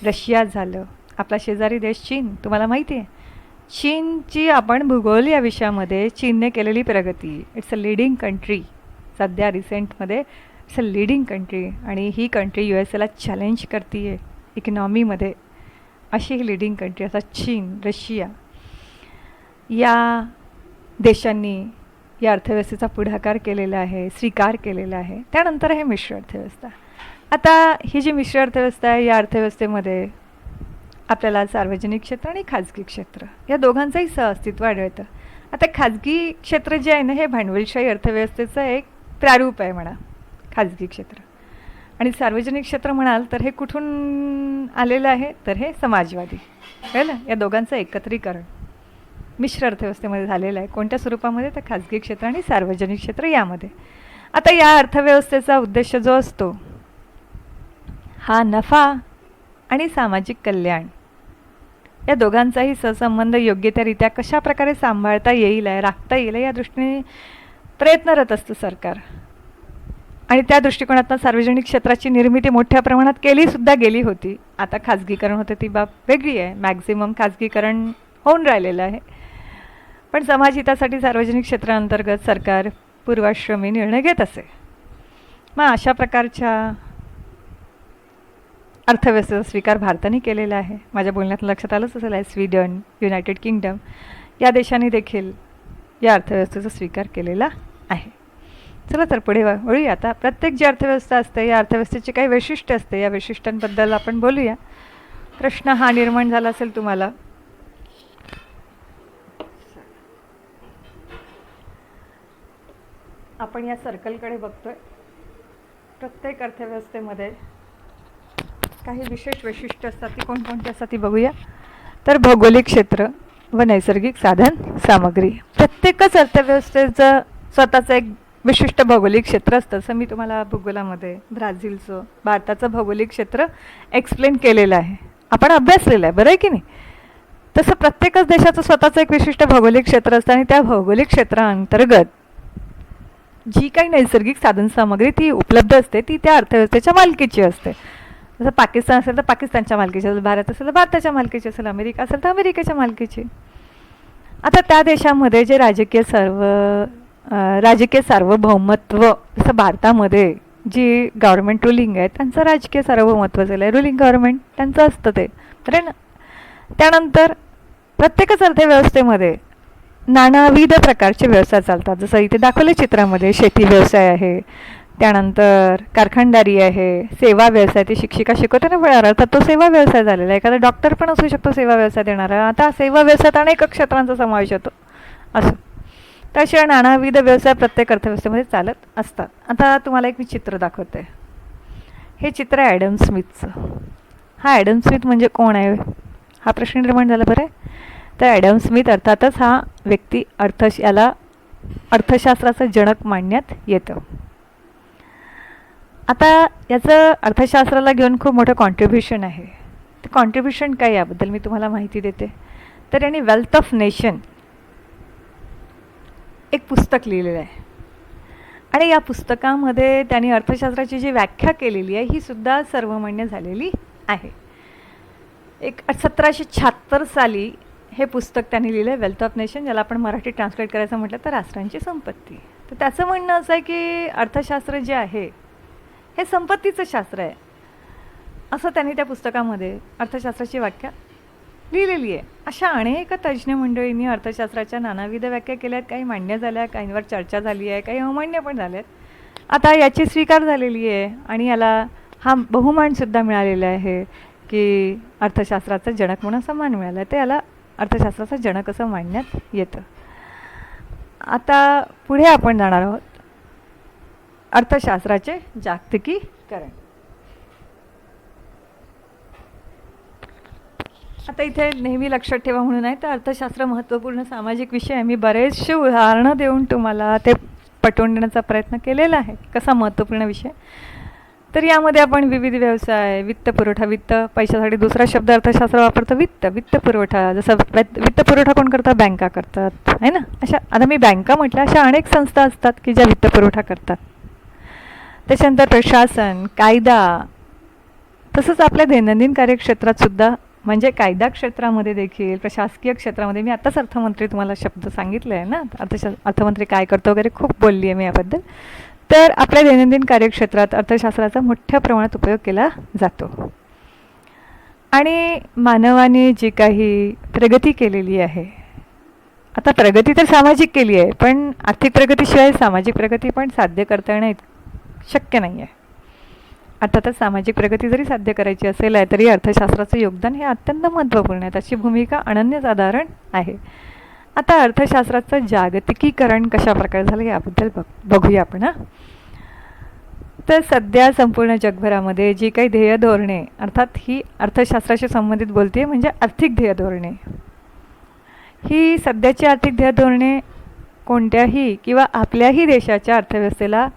रशिया झालं, आपला शेजारी देश चीन, तुम्हाला माहिती आहे. चीनची आपण भूगोल या विषयामध्ये चीनने केलेली प्रगती, इट्स अ लीडिंग कंट्री. सध्या रिसेंटमध्ये इट्स अ लीडिंग कंट्री, आणि ही कंट्री USA चॅलेंज करते आहे इकॉनॉमीमध्ये. अशी ही लीडिंग कंट्री असा चीन, रशिया या देशांनी या अर्थव्यवस्थेचा पुढाकार केलेला आहे, स्वीकार केलेला आहे. त्यानंतर आहे मिश्र अर्थव्यवस्था. आता ही जी मिश्र अर्थव्यवस्था आहे, या अर्थव्यवस्थेमध्ये आपल्याला सार्वजनिक क्षेत्र आणि खाजगी क्षेत्र या दोघांचंही सहअस्तित्व आढळतं. आता खाजगी क्षेत्र जे आहे ना, हे भांडवलशाही अर्थव्यवस्थेचं एक प्रारूप आहे म्हणा, खाजगी क्षेत्र. आणि सार्वजनिक क्षेत्र म्हणाल तर हे कुठून आलेलं आहे, तर हे समाजवादी आहे ना, या दोघांचं एकत्रीकरण मिश्र अर्थव्यवस्थेमध्ये झालेलं आहे. कोणत्या स्वरूपामध्ये, तर खाजगी क्षेत्र आणि सार्वजनिक क्षेत्र यामध्ये. आता या अर्थव्यवस्थेचा उद्देश जो असतो हा नफा आणि सामाजिक कल्याण या दोघांचाही सहसंबंध योग्यरित्या कशा प्रकारे सांभाळता येईल, राखता येईल या दृष्टीने प्रयत्नरत असतं सरकार. आणि त्या दृष्टिकोनातून सार्वजनिक क्षेत्राची निर्मिती मोठ्या प्रमाणात केलीसुद्धा गेली होती. आता खाजगीकरण होते ती बाब वेगळी आहे, मॅक्झिमम खाजगीकरण होऊन राहिलेलं आहे. पण समाजहितासाठी सार्वजनिक क्षेत्रांतर्गत सरकार पूर्वाश्रमी निर्णय घेत असे. मग अशा प्रकारच्या अर्थव्यवस्थेचा स्वीकार भारताने केलेला आहे. माझ्या बोलण्यात लक्षात आलंच असेल आहे, स्वीडन, युनायटेड किंगडम या देशांनी देखील या अर्थव्यवस्थेचा स्वीकार केलेला आहे. चला तर पुढे वळूया. आता प्रत्येक जी अर्थव्यवस्था असते या अर्थव्यवस्थेची काही वैशिष्ट्य असते, या वैशिष्ट्यांबद्दल आपण बोलूया. प्रश्न हा निर्माण झाला असेल तुम्हाला, आपण या सर्कलकडे बघतोय. प्रत्येक अर्थव्यवस्थेमध्ये काही विशेष वैशिष्ट्य असतात ती कोणकोणती असतात ती बघूया. तर भौगोलिक क्षेत्र व नैसर्गिक साधन सामग्री. प्रत्येकच अर्थव्यवस्थेचं स्वतःचं एक विशिष्ट भौगोलिक क्षेत्र असतं. असं मी तुम्हाला भूगोलामध्ये ब्राझीलचं, भारताचं भौगोलिक क्षेत्र एक्सप्लेन केलेलं आहे, आपण अभ्यासलेलं आहे, बरं आहे की नाही. तसं प्रत्येकच देशाचं स्वतःचं एक विशिष्ट भौगोलिक क्षेत्र असतं आणि त्या भौगोलिक क्षेत्राअंतर्गत जी काही नैसर्गिक साधनसामग्री ती उपलब्ध असते ती त्या अर्थव्यवस्थेच्या मालकीची असते. जसं पाकिस्तान असेल तर पाकिस्तानच्या मालकीची असेल, भारत असेल तर भारताच्या मालकीची असेल, अमेरिका असेल तर अमेरिकेच्या मालकीची. आता त्या देशामध्ये जे राजकीय सार्वभौमत्व, जसं भारतामध्ये जी गव्हर्नमेंट रुलिंग आहे त्यांचं राजकीय सार्वभौमत्व झालं आहे, रुलिंग गव्हर्नमेंट त्यांचं असतं ते, बरं ना. त्यानंतर प्रत्येकच अर्थव्यवस्थेमध्ये नानाविध प्रकारचे व्यवसाय चालतात. जसं इथे दाखवले चित्रामध्ये शेती व्यवसाय आहे, त्यानंतर कारखानदारी आहे, सेवा व्यवसाय, ती शिक्षिका शिकवते ना वेळार, तर तो सेवा व्यवसाय झालेला आहे. एखादा डॉक्टर पण असू शकतो सेवा व्यवसाय देणारा. आता सेवा व्यवसायात अनेक क्षेत्रांचा समावेश होतो असं. त्याशिवाय नानाविध व्यवसाय प्रत्येक अर्थव्यवस्थेमध्ये चालत असतात. आता तुम्हाला एक मी चित्र दाखवते. हे चित्र आहे ॲडम स्मिथचं. हा ॲडम स्मिथ म्हणजे कोण आहे हा प्रश्न निर्माण झाला, बरं आहे. तर ॲडम स्मिथ अर्थातच हा व्यक्ती याला अर्थशास्त्राचं जनक मानण्यात येतं. आता याचं अर्थशास्त्राला घेऊन खूप मोठं कॉन्ट्रिब्युशन आहे. ते कॉन्ट्रिब्युशन काय याबद्दल मी तुम्हाला माहिती देते. तर यांनी वेल्थ ऑफ नेशन एक पुस्तक लिहिलेलं आहे आणि या पुस्तकामध्ये त्यांनी अर्थशास्त्राची जी व्याख्या केलेली आहे ही सुद्धा सर्वमान्य झालेली आहे. 1776 साली हे पुस्तक त्यांनी लिहिलं आहे, वेल्थ ऑफ नेशन, ज्याला आपण मराठी ट्रान्सलेट करायचं म्हटलं तर राष्ट्रांची संपत्ती. तर त्याचं म्हणणं असं आहे की अर्थशास्त्र जे आहे हे संपत्तीचं शास्त्र आहे, असं त्यांनी त्या पुस्तकामध्ये अर्थशास्त्राची व्याख्या लिहिलेली आहे. अशा अनेक तज्ज्ञ मंडळींनी अर्थशास्त्राच्या नानाविध व्याख्या केल्या आहेत. काही मान्य झाल्या, काहींवर चर्चा झाली आहे, काही अमान्य पण झाल्यात. आता याची स्वीकार झालेली आहे आणि याला हा बहुमानसुद्धा मिळालेला आहे की अर्थशास्त्राचा जनक म्हणून सन्मान मिळाला आहे. तर याला अर्थशास्त्राचा जनक असं मानण्यात येतं. आता पुढे आपण जाणार आहोत अर्थशास्त्राचे जागतिकीकरण. आता इथे नेहमी लक्षात ठेवा म्हणून आहे तर अर्थशास्त्र महत्त्वपूर्ण सामाजिक विषय आहे. मी बरेचसे उदाहरणं देऊन तुम्हाला ते पटवून देण्याचा प्रयत्न केलेला आहे कसा महत्त्वपूर्ण विषय. तर यामध्ये आपण विविध व्यवसाय, वित्तपुरवठा, वित्त पैशासाठी दुसरा शब्द अर्थशास्त्र वापरतो वित्तपुरवठा. जसं वित्तपुरवठा कोण करतात, बँका करतात आहे ना. अशा आता मी बँका म्हटलं, अशा अनेक संस्था असतात की ज्या वित्तपुरवठा करतात. त्याच्यानंतर प्रशासन, कायदा, तसंच आपल्या दैनंदिन कार्यक्षेत्रात सुद्धा म्हणजे कायदा क्षेत्रामध्ये देखील, प्रशासकीय क्षेत्रामध्ये. मी आत्ताच अर्थमंत्री तुम्हाला शब्द सांगितले आहे ना, अर्थमंत्री काय करतो वगैरे खूप बोलली आहे मी याबद्दल. तर आपल्या दैनंदिन कार्यक्षेत्रात अर्थशास्त्राचा मोठ्या प्रमाणात उपयोग केला जातो. आणि मानवाने जी काही प्रगती केलेली आहे, आता प्रगती तर सामाजिक केली आहे, पण आर्थिक प्रगतीशिवाय सामाजिक प्रगती पण साध्य करता येणं शक्य नाही आहे. अर्थातच सामाजिक प्रगती जरी साध्य करायची असेल आहे तरी अर्थशास्त्राचं योगदान हे अत्यंत महत्त्वपूर्ण आहे. त्याची भूमिका अनन्यसाधारण आहे. आता अर्थशास्त्राचं जागतिकीकरण कशा प्रकारे झालं याबद्दल बघूया आपण. तर सध्या संपूर्ण जगभरामध्ये जी काही ध्येय धोरणे, अर्थात ही अर्थशास्त्राशी संबंधित बोलते म्हणजे आर्थिक ध्येय धोरणे, ही सध्याची आर्थिक ध्येय धोरणे कोणत्याही किंवा आपल्याही देशाच्या अर्थव्यवस्थेला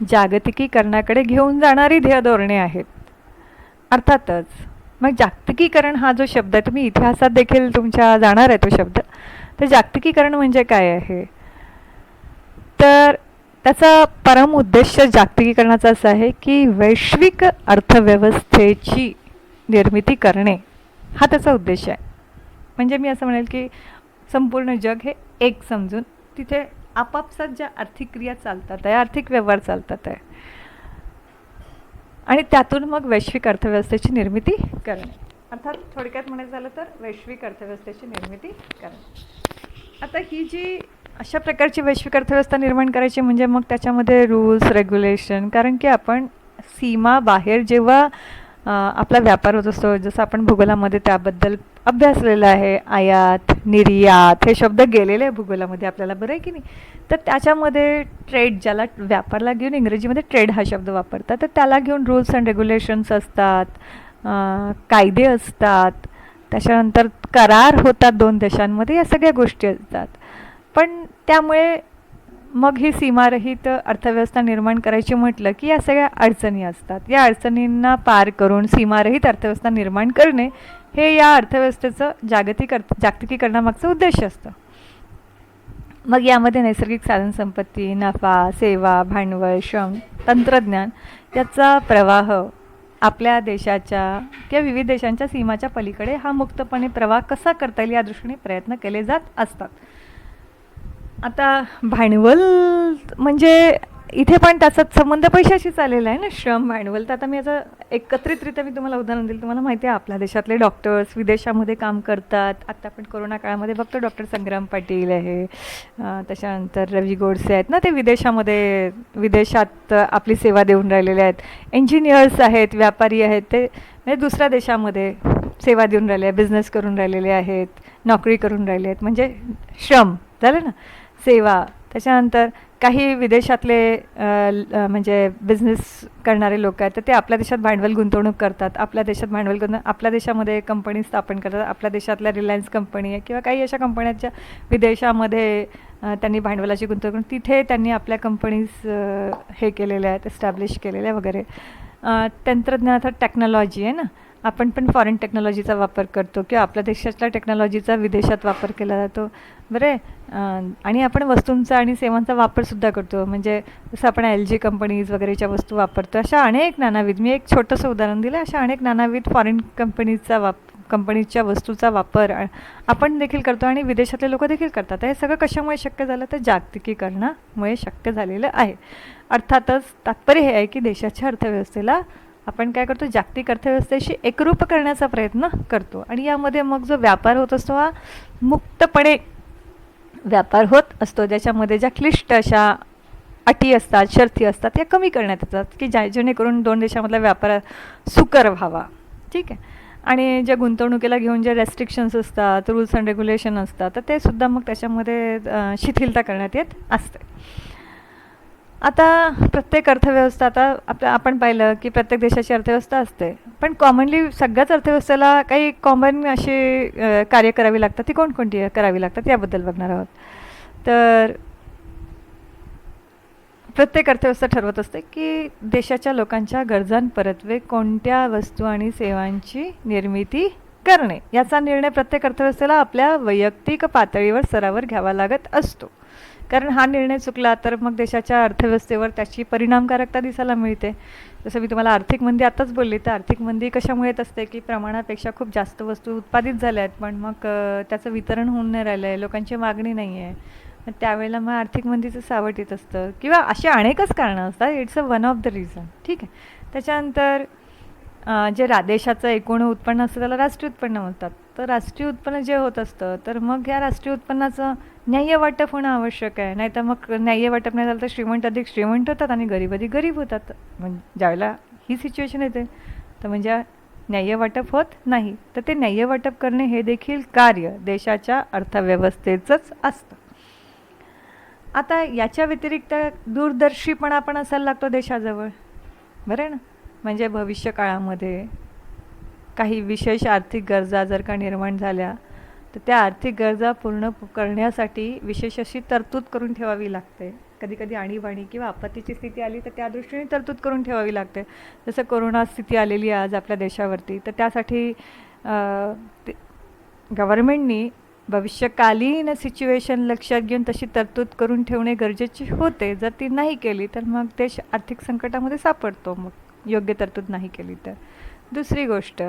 जागतिकीकरणाकडे घेऊन जाणारी ध्येय धोरणे आहेत. अर्थातच मग जागतिकीकरण हा जो शब्द आहे, तुम्ही इतिहासात देखील तुमच्या जाणार आहे तो शब्द. तर जागतिकीकरण म्हणजे काय आहे, तर त्याचा परम उद्देश जागतिकीकरणाचा असा आहे की वैश्विक अर्थव्यवस्थेची निर्मिती करणे, हा त्याचा उद्देश आहे. म्हणजे मी असं म्हणेल की संपूर्ण जग हे एक समजून तिथे आपापसात ज्या आर्थिक क्रिया चालतात आहे, आर्थिक व्यवहार चालतात आहे, आणि त्यातून मग वैश्विक अर्थव्यवस्थेची निर्मिती करणे. अर्थात थोडक्यात म्हणायचं झालं तर वैश्विक अर्थव्यवस्थेची निर्मिती करणे. आता ही जी अशा प्रकारची वैश्विक अर्थव्यवस्था निर्माण करायची म्हणजे मग त्याच्यामध्ये रूल्स, रेग्युलेशन, कारण की आपण सीमा बाहेर जेव्हा आपला व्यापार होत असतो, जसं आपण भूगोलामध्ये त्याबद्दल अभ्यासलेलं आहे, आयात, निर्यात हे शब्द गेलेले आहे भूगोलामध्ये आपल्याला, बरं आहे की नाही. तर त्याच्यामध्ये ट्रेड, ज्याला व्यापारला घेऊन इंग्रजीमध्ये ट्रेड हा शब्द वापरतात, तर त्याला घेऊन रूल्स अँड रेग्युलेशन्स असतात. कायदे असतात, त्याच्यानंतर करार होतात दोन देशांमध्ये, या सगळ्या गोष्टी असतात. पण त्यामुळे मग ही सीमारहित अर्थव्यवस्था निर्माण करायची म्हटलं की या सगळ्या अडचणी असतात. या अडचणींना पार करून सीमारहित अर्थव्यवस्था निर्माण करणे हे या अर्थव्यवस्थेचं जागतिकीकरणामागचं उद्देश असतं. मग यामध्ये नैसर्गिक साधनसंपत्ती, नफा, सेवा, भांडवल, श्रम, तंत्रज्ञान याचा प्रवाह आपल्या देशाच्या किंवा विविध देशांच्या सीमाच्या पलीकडे हा मुक्तपणे प्रवाह कसा करता येईल या दृष्टीने प्रयत्न केले जात असतात. आता भांडवल म्हणजे इथे पण त्याचा संबंध पैशाशी चाललेला आहे ना, श्रम, भांडवल. तर आता मी याचं एकत्रितरित्या मी तुम्हाला उदाहरण दिलं. तुम्हाला माहिती आहे आपल्या देशातले डॉक्टर्स विदेशामध्ये काम करतात. आता आपण कोरोना काळामध्ये बघतो डॉक्टर संग्राम पाटील आहे, त्याच्यानंतर रवी गोडसे आहेत ना, ते विदेशात आपली सेवा देऊन राहिलेले आहेत. इंजिनियर्स आहेत, व्यापारी आहेत, ते म्हणजे दुसऱ्या देशामध्ये सेवा देऊन राहिले, बिझनेस करून राहिलेले आहेत, नोकरी करून राहिले आहेत. म्हणजे श्रम झालं ना, सेवा. त्याच्यानंतर काही विदेशातले म्हणजे बिझनेस करणारे लोक आहेत, तर ते आपल्या देशात भांडवल गुंतवणूक करतात, आपल्या देशात आपल्या देशामध्ये कंपनी स्थापन करतात. आपल्या देशातल्या रिलायन्स कंपनी आहे किंवा काही अशा कंपन्यांच्या विदेशामध्ये त्यांनी भांडवलाची गुंतवणूक करून तिथे त्यांनी आपल्या कंपनीज हे केलेल्या आहेत, एस्टॅब्लिश केलेल्या वगैरे. तंत्रज्ञानात टेक्नॉलॉजी आहे ना, आपण पण फॉरेन टेक्नॉलॉजीचा वापर करतो किंवा आपल्या देशातल्या टेक्नॉलॉजीचा विदेशात वापर केला जातो. बरे, आणि आपण वस्तूंचा आणि सेवांचा वापरसुद्धा करतो. म्हणजे जसं आपण LG कंपनीज वगैरेच्या वस्तू वापरतो, अशा अनेक नानाविध, मी एक छोटंसं उदाहरण दिलं, अशा अनेक नानाविध फॉरेन कंपनीच्या वस्तूचा वापर आपण देखील करतो आणि विदेशातले लोक देखील करतात. हे सगळं कशामुळे शक्य झालं, तर जागतिकीकरणामुळे शक्य झालेलं आहे. अर्थातच तात्पर्य हे आहे की देशाच्या अर्थव्यवस्थेला आपण काय करतो, जागतिक अर्थव्यवस्थेशी एकरूप करण्याचा प्रयत्न करतो. आणि यामध्ये मग जो व्यापार होत असतो हा मुक्तपणे व्यापार होत असतो, ज्याच्यामध्ये ज्या क्लिष्ट अशा अटी असतात, शर्ती असतात, त्या कमी करण्यात येतात की जेणेकरून दोन देशामधला व्यापार सुकर व्हावा. ठीक आहे. आणि ज्या गुंतवणुकीला घेऊन जे रेस्ट्रिक्शन्स असतात, रूल्स अँड रेग्युलेशन असतात, तर ते सुद्धा मग त्याच्यामध्ये शिथिलता करण्यात येत असते. आता प्रत्येक अर्थव्यवस्था, आता आपण पाहिलं की प्रत्येक देशाची अर्थव्यवस्था असते, पण कॉमनली सगळ्याच अर्थव्यवस्थेला काही कॉमन अशी कार्य करावी लागतात. ती कोणकोणती करावी लागतात याबद्दल बघणार आहोत. तर प्रत्येक अर्थव्यवस्था ठरवत असते की देशाच्या लोकांच्या गरजांपरत्वे कोणत्या वस्तू आणि सेवांची निर्मिती करणे. याचा निर्णय प्रत्येक अर्थव्यवस्थेला आपल्या वैयक्तिक पातळीवर स्तरावर घ्यावा लागत असतो. कारण हा निर्णय चुकला तर मग देशाच्या अर्थव्यवस्थेवर त्याची परिणामकारकता दिसायला मिळते. जसं मी तुम्हाला आर्थिक मंदी आत्ताच बोलली, तर आर्थिक मंदी कशामुळे येत असते की प्रमाणापेक्षा खूप जास्त वस्तू उत्पादित झाल्या आहेत, पण मग त्याचं वितरण होऊन नाही राहिलं आहे, लोकांची मागणी नाही आहे. मग त्यावेळेला मग आर्थिक मंदीचं सावट येत असतं किंवा अशी अनेकच कारणं असतात. It's one of the reason. ठीक आहे. त्याच्यानंतर जे देशाचं एकूण उत्पन्न असतं त्याला राष्ट्रीय उत्पन्न म्हणतात. तर राष्ट्रीय उत्पन्न जे होत असतं, तर मग या राष्ट्रीय उत्पन्नाचं न्याय्य वाटप होणं आवश्यक आहे. नाही तर मग न्याय्य वाटप नाही झालं तर श्रीमंत अधिक श्रीमंत होतात आणि गरीब अधिक गरीब होतात. म्हणजे ज्यावेळेला ही सिच्युएशन येते तर म्हणजे न्याय्य वाटप होत नाही. तर ते न्याय्य वाटप करणे हे देखील कार्य देशाच्या अर्थव्यवस्थेचंच असतं. आता याच्या व्यतिरिक्त दूरदर्शीपणा पण असायला लागतो देशाजवळ, बरं आहे ना. म्हणजे भविष्य काळामध्ये काही विशेष आर्थिक गरजा जर का निर्माण झाल्या, तर त्या आर्थिक गरजा पूर्ण करण्यासाठी विशेष अशी तरतूद करून ठेवावी लागते. कधी कधी आणीबाणी किंवा आपत्तीची स्थिती आली तर त्या दृष्टीने तरतूद करून ठेवावी लागते. जसं कोरोना स्थिती आलेली आहे आज आपल्या देशावरती, तर त्यासाठी गव्हर्मेंटनी भविष्यकालीन सिच्युएशन लक्षात घेऊन तशी तरतूद करून ठेवणे गरजेचे होते. जर ती नाही केली तर मग देश आर्थिक संकटामध्ये सापडतो, मग योग्य तरतूद नाही केली तर. दुसरी गोष्ट,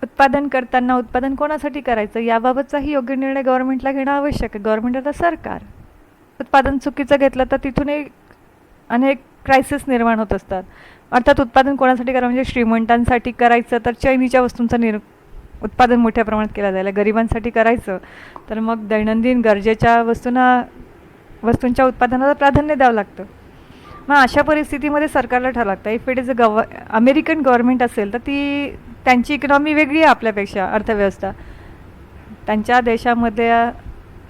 उत्पादन करताना उत्पादन कोणासाठी करायचं याबाबतचाही योग्य निर्णय गव्हर्नमेंटला घेणं आवश्यक आहे. गव्हर्नमेंट आता सरकार. उत्पादन चुकीचं घेतलं तर तिथूनही अनेक क्रायसिस निर्माण होत असतात. अर्थात उत्पादन कोणासाठी करा, म्हणजे श्रीमंतांसाठी करायचं तर चैनीच्या वस्तूंचं उत्पादन मोठ्या प्रमाणात केलं जायला. गरिबांसाठी करायचं तर मग दैनंदिन गरजेच्या वस्तूंच्या उत्पादनाला प्राधान्य द्यावं लागतं. मग अशा परिस्थितीमध्ये सरकारला ठरावं लागतं. If it is American government असेल तर त्यांची इकॉनॉमी वेगळी आहे आपल्यापेक्षा, अर्थव्यवस्था. त्यांच्या देशामध्ये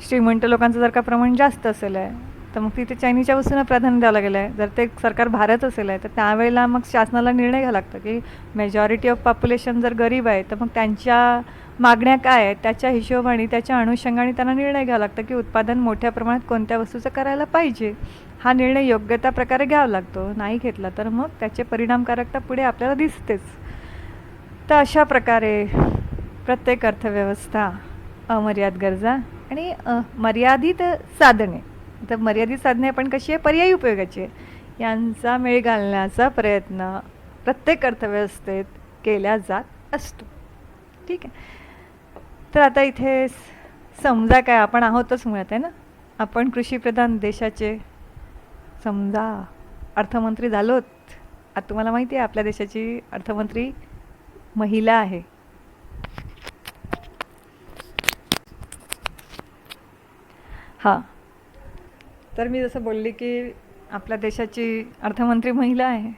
श्रीमंत लोकांचं जर का प्रमाण जास्त असेल आहे तर मग तिथे चायनीच्या वस्तूंना प्राधान्य द्यावं लागेल आहे. जर ते सरकार भारत असेल आहे तर त्यावेळेला मग शासनाला निर्णय घ्यावा लागतो की मेजॉरिटी ऑफ पॉप्युलेशन जर गरीब आहे तर मग त्यांच्या मागण्या काय आहेत त्याच्या हिशोबाने त्याच्या अनुषंगाने त्यांना निर्णय घ्यावा लागतं की उत्पादन मोठ्या प्रमाणात कोणत्या वस्तूचं करायला पाहिजे. हा निर्णय योग्य त्या प्रकारे घ्यावा लागतो. नाही घेतला तर मग त्याचे परिणामकारकता पुढे आपल्याला दिसतेच. तर अशा प्रकारे प्रत्येक अर्थव्यवस्था, अमर्याद गरजा आणि मर्यादित साधने. तर मर्यादित साधने पण कशी आहे, पर्यायी उपयोगाची आहे, यांचा मेळ घालण्याचा प्रयत्न प्रत्येक अर्थव्यवस्थेत केला जात असतो. ठीक आहे. तर आता इथे समजा काय आपण आहोतच मुळात आहे ना, आपण कृषीप्रधान देशाचे समजा अर्थमंत्री झालोत. आता तुम्हाला माहिती आहे आपल्या देशाची अर्थमंत्री महिला आहे. हां, तर मी जसं बोलली की आपल्या देशाची अर्थमंत्री महिला आहे.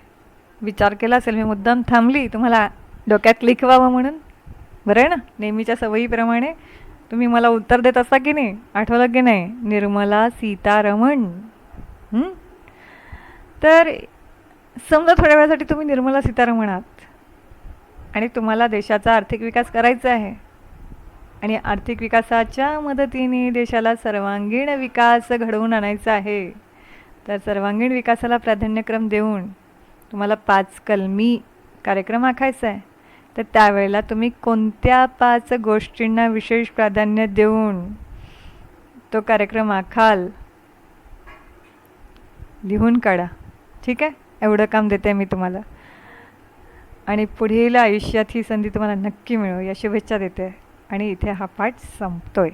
विचार केला असेल, मी मुद्दाम थांबली तुम्हाला डोक्यात क्लिक व्हावं म्हणून. बरं आहे ना, नेहमीच्या सवयीप्रमाणे तुम्ही मला उत्तर देत असता की नाही, आठवलं की नाही, निर्मला सीतारमण. तर समजा थोड्या वेळासाठी तुम्ही निर्मला सीतारमण आहात आणि तुम्हाला देशाचा आर्थिक विकास करायचा आहे आणि आर्थिक विकासाच्या मदतीने देशाला सर्वांगीण विकास घडवून आणायचा आहे. तर सर्वांगीण विकासाला प्राधान्यक्रम देऊन तुम्हाला 5 कलमी कार्यक्रम आखायचा आहे. तर त्यावेळेला तुम्ही कोणत्या 5 गोष्टींना विशेष प्राधान्य देऊन तो कार्यक्रम आखाल, लिहून काढा. ठीक आहे, एवढं काम देते मी तुम्हाला आणि पुढील आयुष्यात ही संधी तुम्हाला नक्की मिळो या शुभेच्छा देते आणि इथे हा पाठ संपतोय.